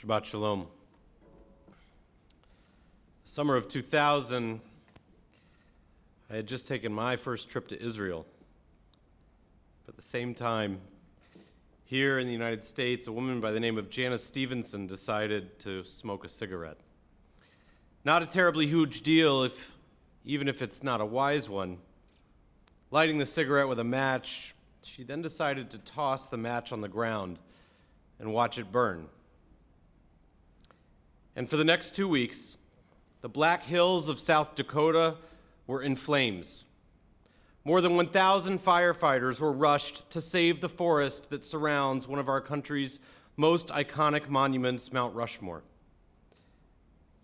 Shabbat Shalom. Summer of 2000, I had just taken my first trip to Israel. But at the same time, here in the United States, a woman by the name of Janice Stevenson decided to smoke a cigarette. Not a terribly huge deal, even if it's not a wise one. Lighting the cigarette with a match, she then decided to toss the match on the ground and watch it burn. And for the next 2 weeks, the Black Hills of South Dakota were in flames. More than 1,000 firefighters were rushed to save the forest that surrounds one of our country's most iconic monuments, Mount Rushmore.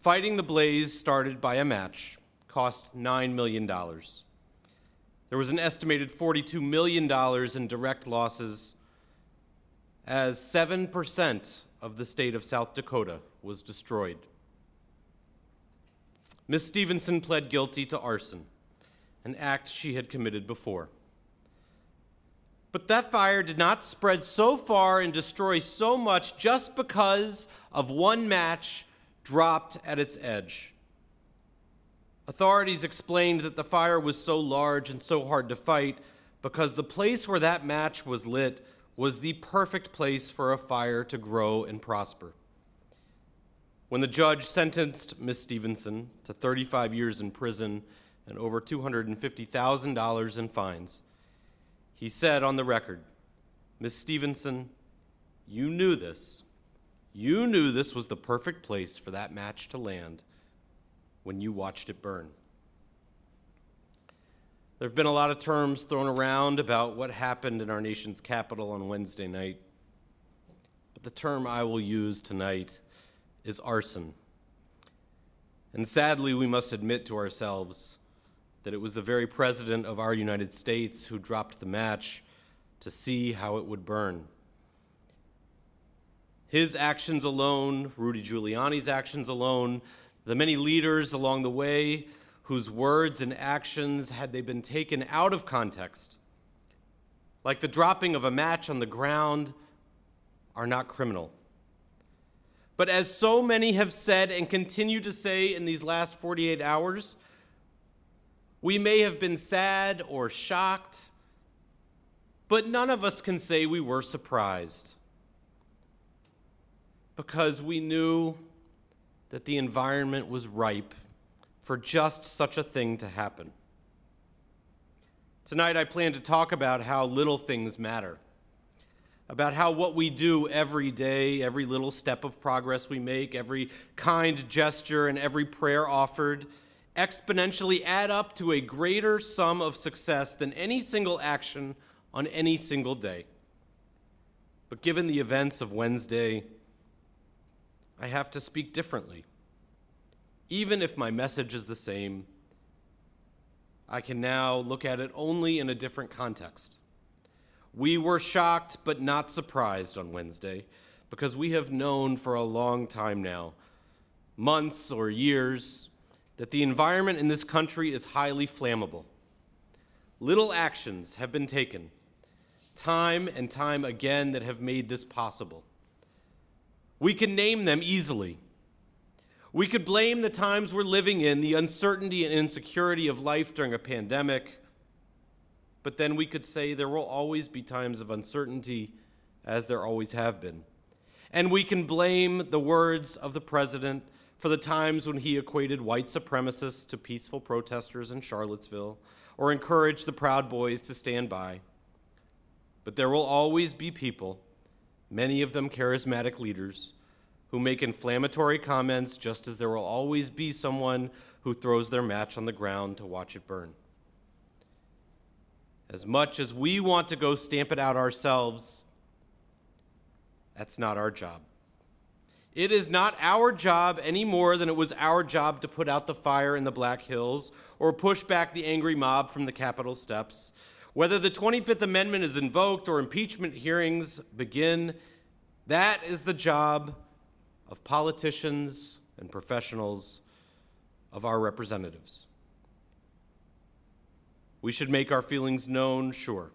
Fighting the blaze started by a match cost $9 million. There was an estimated $42 million in direct losses, as 7% of the state of South Dakota was destroyed. Ms. Stevenson pled guilty to arson, an act she had committed before. But that fire did not spread so far and destroy so much just because of one match dropped at its edge. Authorities explained that the fire was so large and so hard to fight because the place where that match was lit was the perfect place for a fire to grow and prosper. When the judge sentenced Ms. Stevenson to 35 years in prison and over $250,000 in fines, he said on the record, "Ms. Stevenson, you knew this. You knew this was the perfect place for that match to land when you watched it burn." There have been a lot of terms thrown around about what happened in our nation's capital on Wednesday night, but the term I will use tonight is arson. And sadly, we must admit to ourselves that it was the very president of our United States who dropped the match to see how it would burn. His actions alone, Rudy Giuliani's actions alone, the many leaders along the way whose words and actions, had they been taken out of context, like the dropping of a match on the ground, are not criminal. But as so many have said and continue to say in these last 48 hours, we may have been sad or shocked, but none of us can say we were surprised, because we knew that the environment was ripe for just such a thing to happen. Tonight, I plan to talk about how little things matter, about how what we do every day, every little step of progress we make, every kind gesture and every prayer offered, exponentially add up to a greater sum of success than any single action on any single day. But given the events of Wednesday, I have to speak differently. Even if my message is the same, I can now look at it only in a different context. We were shocked but not surprised on Wednesday because we have known for a long time now, months or years, that the environment in this country is highly flammable. Little actions have been taken, time and time again, that have made this possible. We can name them easily. We could blame the times we're living in, the uncertainty and insecurity of life during a pandemic, but then we could say there will always be times of uncertainty, as there always have been. And we can blame the words of the president for the times when he equated white supremacists to peaceful protesters in Charlottesville or encouraged the Proud Boys to stand by. But there will always be people, many of them charismatic leaders, who make inflammatory comments, just as there will always be someone who throws their match on the ground to watch it burn. As much as we want to go stamp it out ourselves, that's not our job. It is not our job any more than it was our job to put out the fire in the Black Hills or push back the angry mob from the Capitol steps. Whether the 25th Amendment is invoked or impeachment hearings begin, that is the job of politicians and professionals, of our representatives. We should make our feelings known, sure,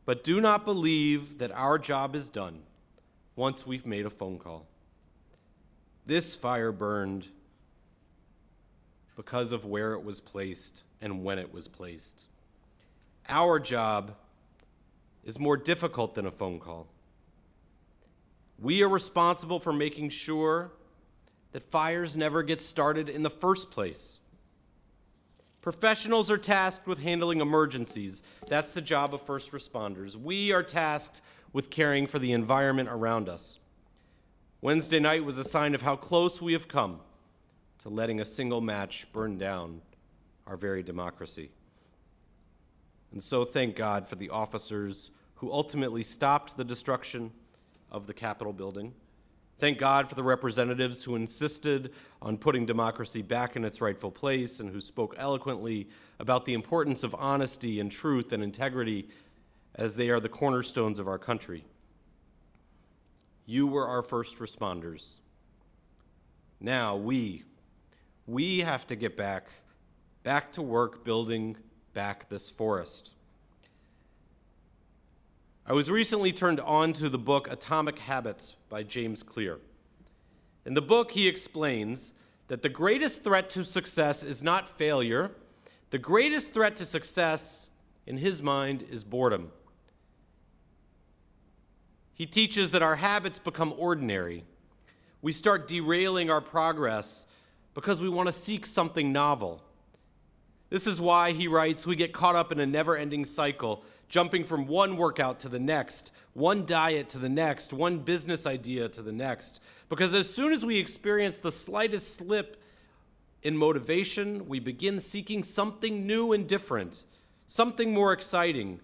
but do not believe that our job is done once we've made a phone call. This fire burned because of where it was placed and when it was placed. Our job is more difficult than a phone call. We are responsible for making sure that fires never get started in the first place. Professionals are tasked with handling emergencies. That's the job of first responders. We are tasked with caring for the environment around us. Wednesday night was a sign of how close we have come to letting a single match burn down our very democracy. And so thank God for the officers who ultimately stopped the destruction of the Capitol building. Thank God for the representatives who insisted on putting democracy back in its rightful place and who spoke eloquently about the importance of honesty and truth and integrity as they are the cornerstones of our country. You were our first responders. Now we have to get back to work building back this forest. I was recently turned on to the book Atomic Habits by James Clear. In the book, he explains that the greatest threat to success is not failure. The greatest threat to success, in his mind, is boredom. He teaches that our habits become ordinary. We start derailing our progress because we want to seek something novel. This is why, he writes, we get caught up in a never-ending cycle, jumping from one workout to the next, one diet to the next, one business idea to the next. Because as soon as we experience the slightest slip in motivation, we begin seeking something new and different, something more exciting,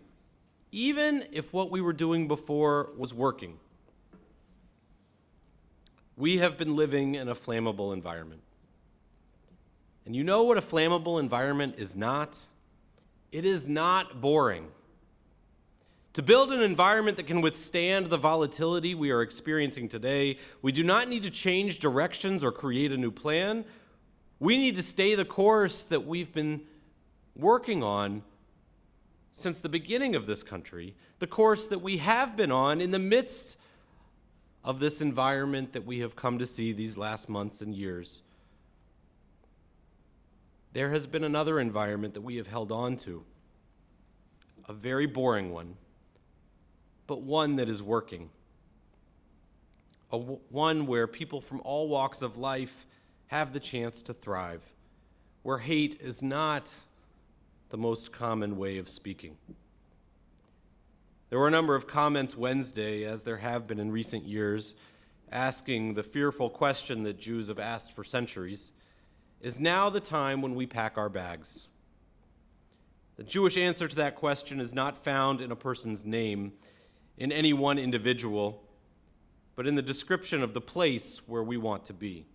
even if what we were doing before was working. We have been living in a flammable environment. And you know what a flammable environment is not? It is not boring. To build an environment that can withstand the volatility we are experiencing today, we do not need to change directions or create a new plan. We need to stay the course that we've been working on since the beginning of this country, the course that we have been on in the midst of this environment that we have come to see these last months and years. There has been another environment that we have held on to, a very boring one, but one that is working. One where people from all walks of life have the chance to thrive, where hate is not the most common way of speaking. There were a number of comments Wednesday, as there have been in recent years, asking the fearful question that Jews have asked for centuries: is now the time when we pack our bags? The Jewish answer to that question is not found in a person's name, in any one individual, but in the description of the place where we want to be.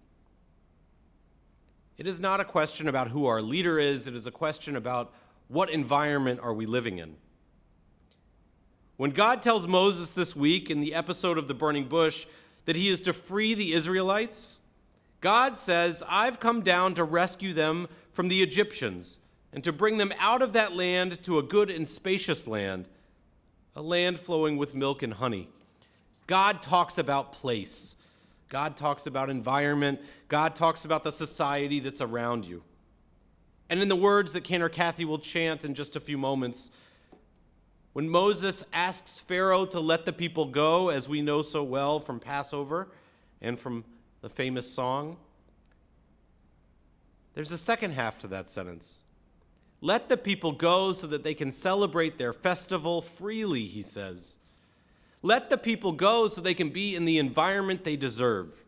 It is not a question about who our leader is, it is a question about what environment are we living in. When God tells Moses this week in the episode of the burning bush that he is to free the Israelites, God says, I've come down to rescue them from the Egyptians and to bring them out of that land to a good and spacious land, a land flowing with milk and honey. God talks about place. God talks about environment. God talks about the society that's around you. And in the words that Cantor Kathy will chant in just a few moments, when Moses asks Pharaoh to let the people go, as we know so well from Passover and from the famous song, there's a second half to that sentence. Let the people go so that they can celebrate their festival freely, he says. Let the people go so they can be in the environment they deserve.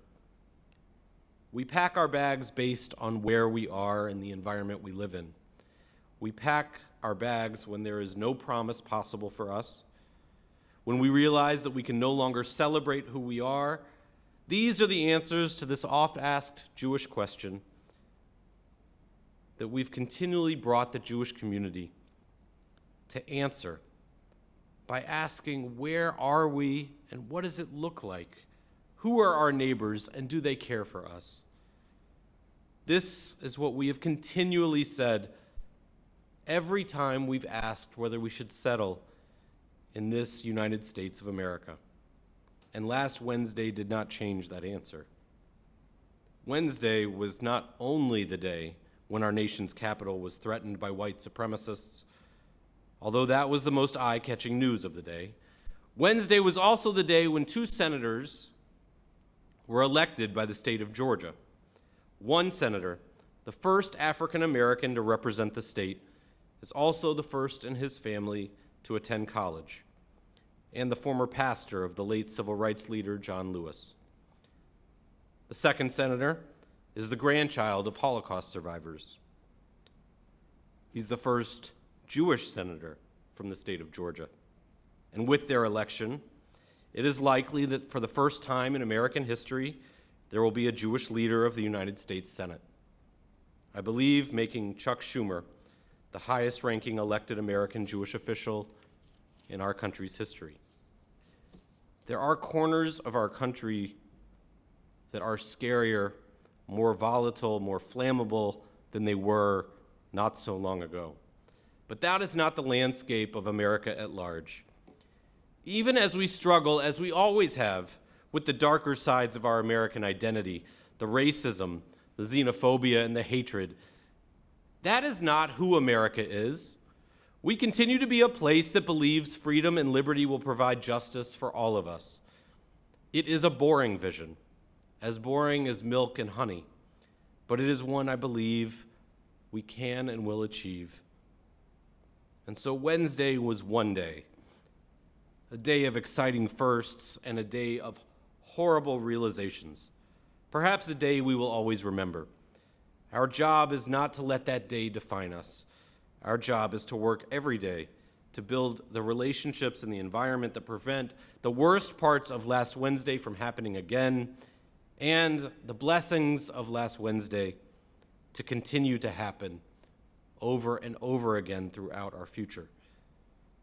We pack our bags based on where we are and the environment we live in. We pack our bags when there is no promise possible for us, when we realize that we can no longer celebrate who we are. These are the answers to this oft-asked Jewish question that we've continually brought the Jewish community to answer by asking, where are we and what does it look like? Who are our neighbors and do they care for us? This is what we have continually said every time we've asked whether we should settle in this United States of America. And last Wednesday did not change that answer. Wednesday was not only the day when our nation's capital was threatened by white supremacists, although that was the most eye-catching news of the day. Wednesday was also the day when 2 senators were elected by the state of Georgia. One senator, the first African American to represent the state, is also the first in his family to attend college, and the former pastor of the late civil rights leader John Lewis. The second senator is the grandchild of Holocaust survivors. He's the first Jewish senator from the state of Georgia. And with their election, it is likely that for the first time in American history, there will be a Jewish leader of the United States Senate. I believe making Chuck Schumer the highest-ranking elected American Jewish official in our country's history. There are corners of our country that are scarier, more volatile, more flammable than they were not so long ago. But that is not the landscape of America at large. Even as we struggle, as we always have, with the darker sides of our American identity, the racism, the xenophobia, and the hatred, that is not who America is. We continue to be a place that believes freedom and liberty will provide justice for all of us. It is a boring vision, as boring as milk and honey, but it is one I believe we can and will achieve. And so Wednesday was one day, a day of exciting firsts and a day of horrible realizations, perhaps a day we will always remember. Our job is not to let that day define us. Our job is to work every day to build the relationships and the environment that prevent the worst parts of last Wednesday from happening again, and the blessings of last Wednesday to continue to happen over and over again throughout our future.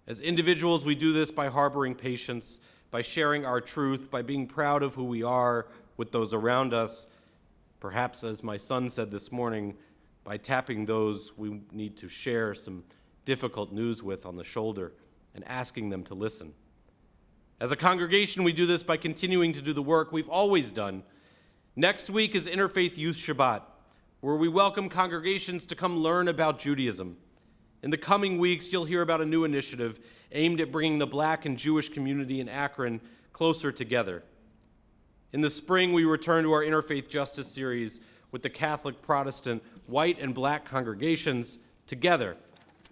As individuals, we do this by harboring patience, by sharing our truth, by being proud of who we are with those around us, perhaps, as my son said this morning, by tapping those we need to share some difficult news with on the shoulder and asking them to listen. As a congregation, we do this by continuing to do the work we've always done. Next week is Interfaith Youth Shabbat, where we welcome congregations to come learn about Judaism. In the coming weeks, you'll hear about a new initiative aimed at bringing the Black and Jewish community in Akron closer together. In the spring, we return to our Interfaith Justice series with the Catholic, Protestant, white, and Black congregations together,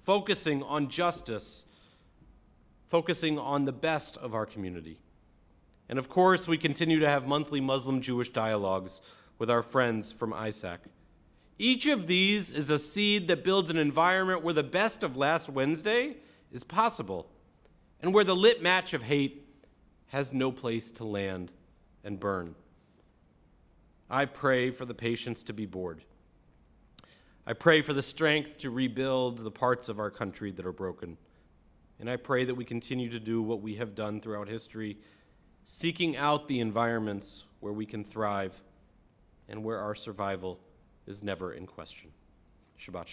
focusing on justice, focusing on the best of our community. And of course, we continue to have monthly Muslim-Jewish dialogues with our friends from ISAC. Each of these is a seed that builds an environment where the best of last Wednesday is possible, and where the lit match of hate has no place to land and burn. I pray for the patience to be bored. I pray for the strength to rebuild the parts of our country that are broken. And I pray that we continue to do what we have done throughout history, seeking out the environments where we can thrive and where our survival is never in question. Shabbat Shalom.